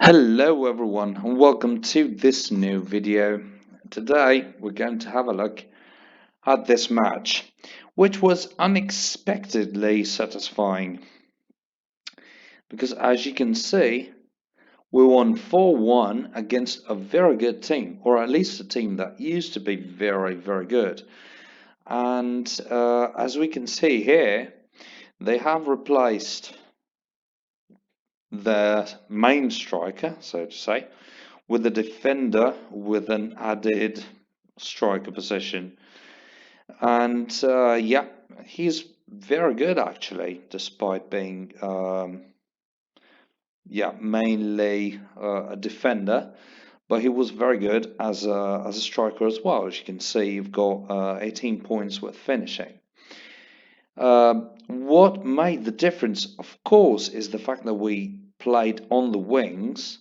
Hello everyone and welcome to this new video. Today we're going to have a look at this match, which was unexpectedly satisfying because as you can see we won 4-1 against a very good team, or at least a team that used to be very good. And as we can see here, they have replaced their main striker, so to say, with a defender with an added striker position. And yeah, he's very good actually, despite being yeah, mainly a defender. But he was very good as a striker as well. As you can see, you've got 18 points with finishing. What made the difference, of course, is the fact that we played on the wings,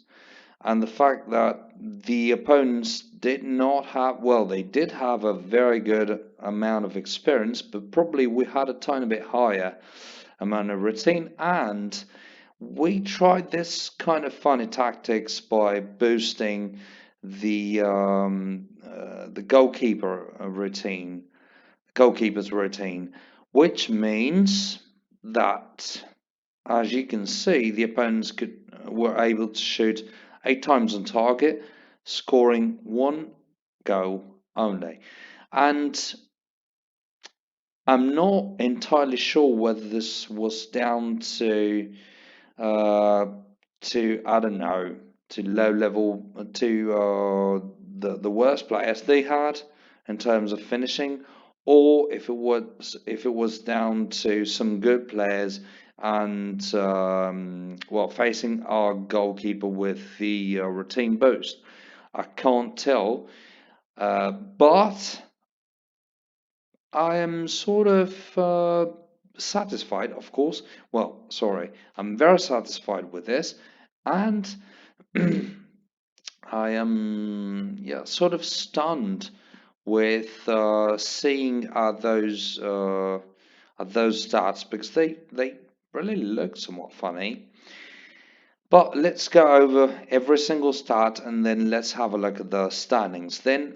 and the fact that the opponents did not have, well, they did have a very good amount of experience, but probably we had a tiny bit higher amount of routine, and we tried this kind of funny tactics by boosting the goalkeeper's routine, which means that, as you can see, the opponents were able to shoot 8 times on target, scoring 1 goal only. And I'm not entirely sure whether this was down uh, to I don't know, to low level, to the worst players they had in terms of finishing, or if it was down to some good players and well, facing our goalkeeper with the routine boost. I can't tell, but I am sort of satisfied, of course. Well, sorry, I'm very satisfied with this, and I am, yeah, sort of stunned with seeing those stats because they really look somewhat funny. But let's go over every single stat and then let's have a look at the standings. Then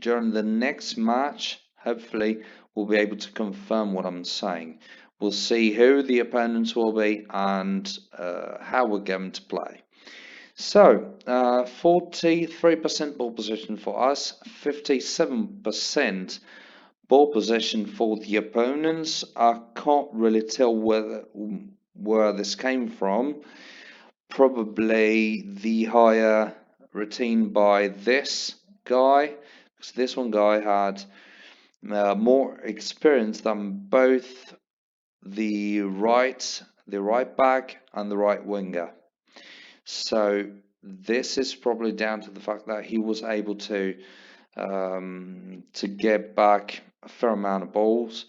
during the next match, hopefully we'll be able to confirm what I'm saying. We'll see who the opponents will be and how we're going to play. So, 43% ball position for us, 57% ball position for the opponents. I can't really tell where this came from. Probably the higher routine by this guy, because this one guy had more experience than both the right back and the right winger. So this is probably down to the fact that he was able to get back a fair amount of balls.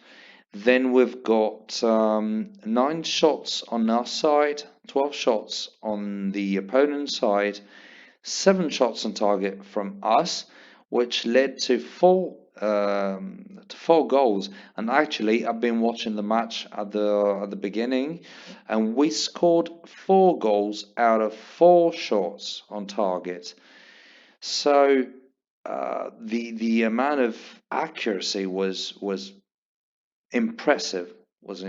Then we've got 9 shots on our side, 12 shots on the opponent's side, 7 shots on target from us, which led to 4 goals. And actually, I've been watching the match at the beginning, and we scored 4 goals out of 4 shots on target. So the amount of accuracy was impressive, was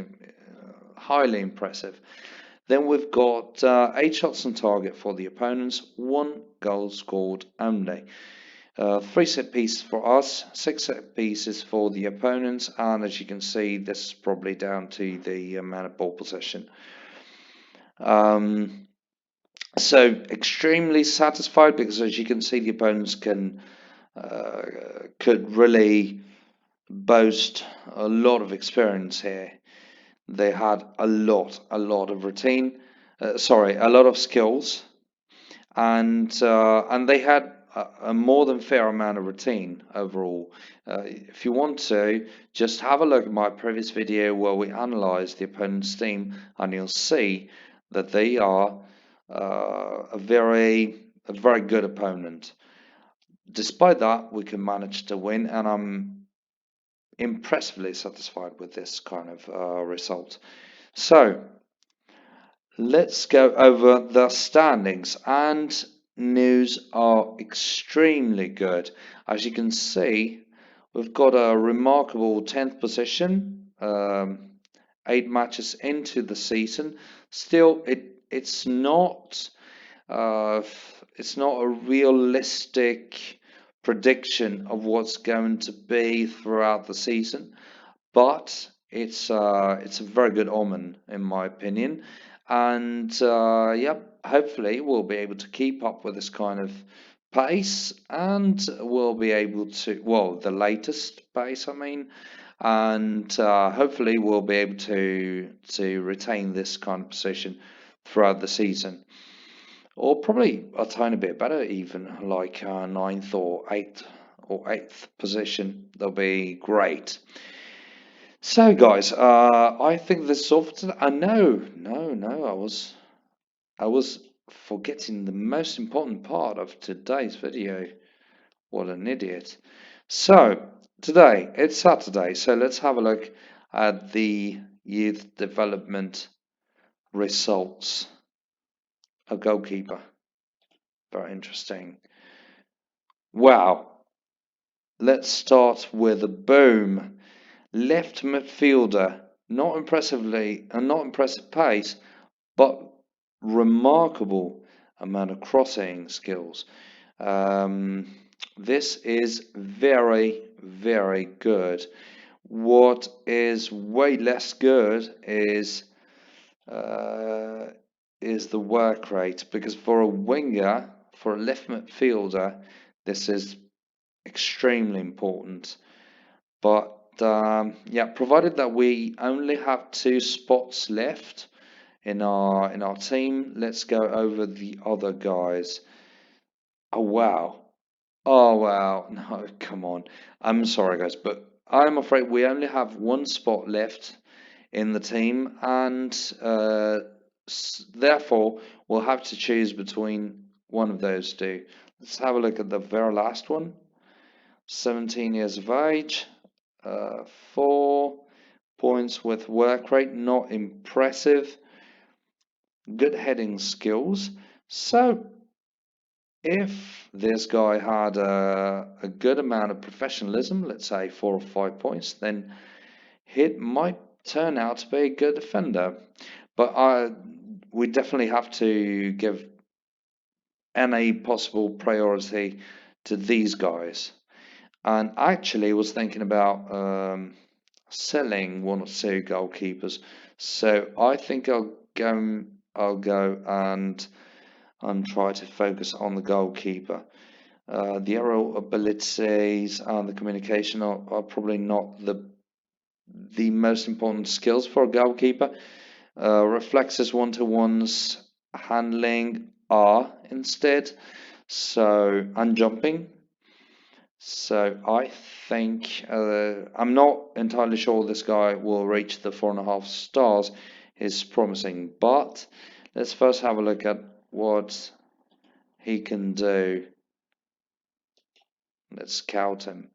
highly impressive. Then we've got 8 shots on target for the opponents, 1 goal scored only. 3 set pieces for us, 6 set pieces for the opponents, and as you can see, this is probably down to the amount of ball possession. So extremely satisfied because, as you can see, the opponents could really boast a lot of experience here. They had a lot of routine, a lot of skills, and they had a more than fair amount of routine overall. If you want to, just have a look at my previous video where we analyzed the opponent's team, and you'll see that they are a very good opponent. Despite that, we can manage to win, and I'm impressively satisfied with this kind of result. So Let's go over the standings, and news are extremely good. As you can see, we've got a remarkable 10th position, 8 matches into the season. Still, uh, it's not a realistic prediction of what's going to be throughout the season, but it's a very good omen in my opinion, and yep, hopefully we'll be able to keep up with this kind of pace, and we'll be able to, well, the latest pace, I mean, and hopefully we'll be able to retain this kind of position throughout the season, or probably a tiny bit better, even like ninth or eighth position. That'll be great. So, guys, I think this is all for today. No, I was forgetting the most important part of today's video. What an idiot. So, today, it's Saturday, so let's have a look at the youth development results. A goalkeeper. Very interesting. Wow. Let's start with a boom. Left midfielder, not impressive pace, but remarkable amount of crossing skills. Um, this is very, very good. What is way less good uh, is the work rate, because for a winger, for a left midfielder, this is extremely important. But yeah, provided that we only have 2 spots left in our team, let's go over the other guys. Oh wow. Oh wow. No, come on. I'm sorry guys, but I'm afraid we only have 1 spot left in the team, and therefore we'll have to choose between one of those two. Let's have a look at the very last one. 17 years of age, 4 points with work rate, not impressive. Good heading skills. So if this guy had a good amount of professionalism, let's say 4 or 5 points, then he might turn out to be a good defender. But we definitely have to give any possible priority to these guys. And actually, was thinking about selling 1 or 2 goalkeepers. So I think I'll go and try to focus on the goalkeeper. The aerial abilities and the communication are probably not the most important skills for a goalkeeper. Reflexes, one-to-ones, handling are instead. So, and jumping. So I think I'm not entirely sure this guy will reach the 4.5 stars. He's promising, but let's first have a look at what he can do. Let's scout him.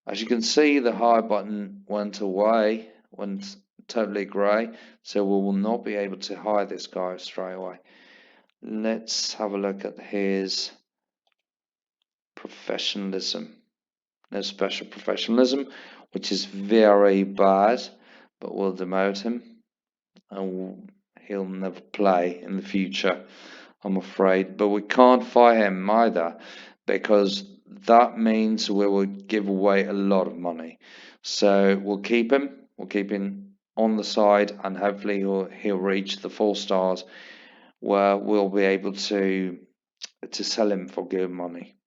As you can see, the high button went away, went totally grey, so we will not be able to hire this guy straight away. Let's have a look at his professionalism. No special professionalism, which is very bad, but we'll demote him, and he'll never play in the future, I'm afraid. But we can't fire him either, because that means we will give away a lot of money. So we'll keep him on the side, and hopefully he'll reach the 4 stars, where we'll be able to sell him for good money.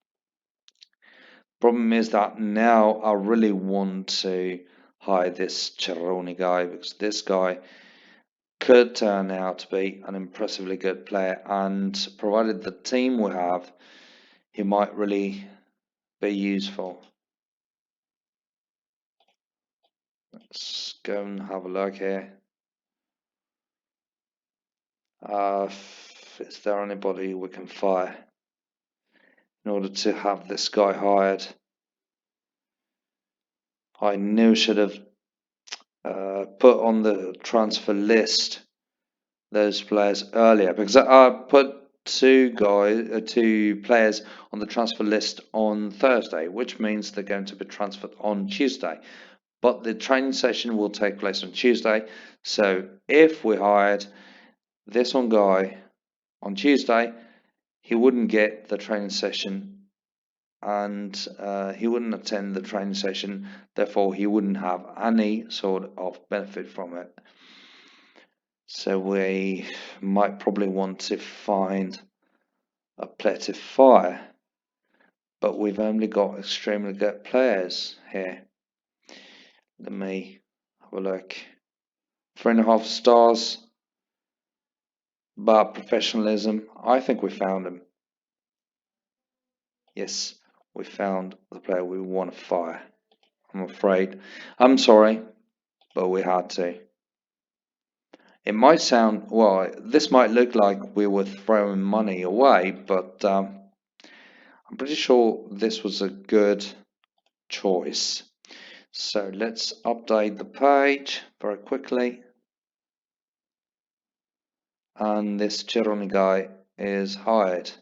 Problem is that now I really want to hire this Cerrone guy, because this guy could turn out to be an impressively good player, and provided the team we have, he might really be useful. Let's go and have a look here. Is there anybody we can fire in order to have this guy hired? I knew should have put on the transfer list those players earlier, because I put two players on the transfer list on Thursday, which means they're going to be transferred on Tuesday. But the training session will take place on Tuesday. So if we hired this one guy on Tuesday, he wouldn't get the training session, and he wouldn't attend the training session. Therefore, he wouldn't have any sort of benefit from it. So we might probably want to find a player to fire, but we've only got extremely good players here. Let me have a look. 3.5 stars, but professionalism. I think we found him. Yes, we found the player we want to fire. I'm afraid. I'm sorry, but we had to. It might sound, well, this might look like we were throwing money away, but I'm pretty sure this was a good choice. So let's update the page very quickly. And this Cerrone guy is hired.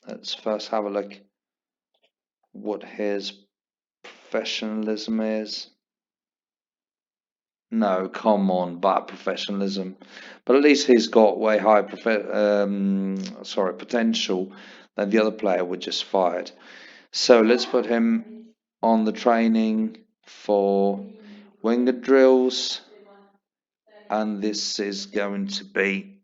Let's first have a look what his professionalism is. No, come on, bad professionalism. But at least he's got way high potential than the other player we just fired. So let's put him on the training for winger drills, and this is going to be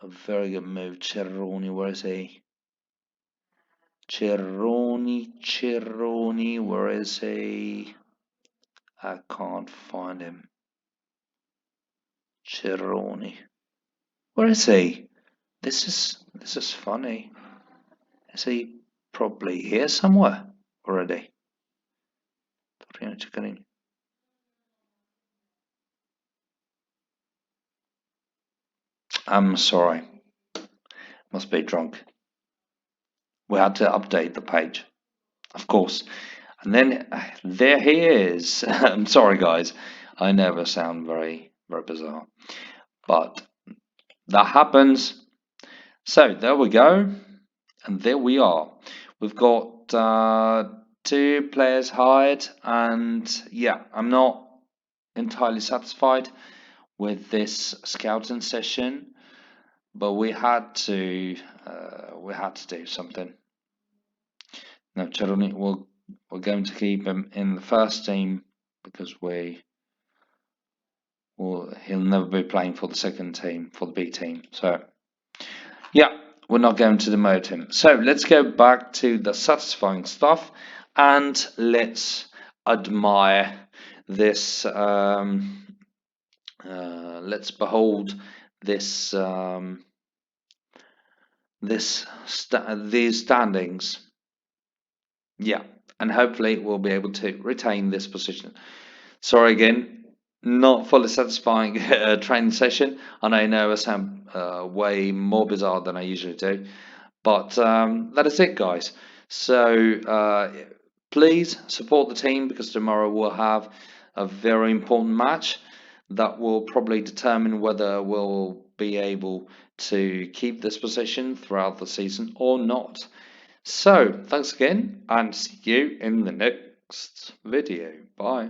a very good move. Cerrone, where is he? Cerrone, where is he? I can't find him. Cerrone, where is he? This is funny. Is he probably here somewhere already? I'm sorry. Must be drunk. We had to update the page, of course. And then there he is. I'm sorry, guys. I never sound very, very bizarre. But that happens. So there we go. And there we are. We've got 2 players hired. And yeah, I'm not entirely satisfied with this scouting session, but we had to do something. Now Cerrone, we're going to keep him in the first team because he'll never be playing for the second team, for the B team. So yeah, we're not going to demote him. So let's go back to the satisfying stuff and let's admire this. Let's behold this these standings. Yeah, and hopefully we'll be able to retain this position. Sorry again, not fully satisfying training session, and I know I sound way more bizarre than I usually do, but that is it, guys. So please support the team because tomorrow we'll have a very important match that will probably determine whether we'll be able to keep this position throughout the season or not. So thanks again and see you in the next video. Bye.